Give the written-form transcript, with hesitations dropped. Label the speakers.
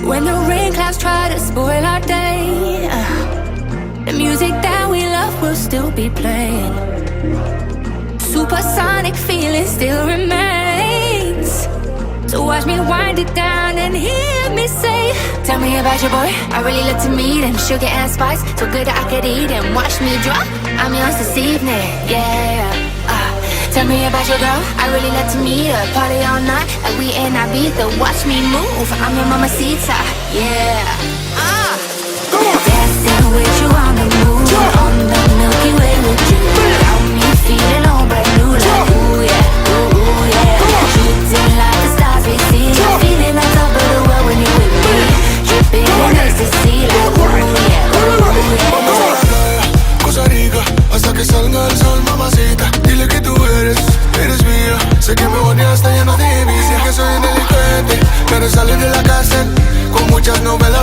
Speaker 1: When the rain clouds try to spoil our day, the music that we love will still be playing. Supersonic feeling still remains. So watch me wind it down and hear me say, tell me about your boy, I really love to meet him. Sugar and spice, so good that I could eat him. Watch me drop, I'm yours this evening, yeah. Tell me about your girl, I really love to meet her. Party all night, like we in Ibiza. Watch me move, I'm your mamacita, yeah. Dancing with you on the moon, on the Milky Way with you. Got me feeling all brand new, like ooh yeah, ooh yeah. Shooting like the stars we see, feeling on top of the world when you're with me. Dripping in ecstasy, like ooh yeah, ooh yeah.
Speaker 2: Cosa rica, hasta que salga el sol, mamacita. Dile que tú eres mía. Sé que me bonea, está lleno de envidia. Que soy un delincuente, pero salí de la cárcel con muchas novelas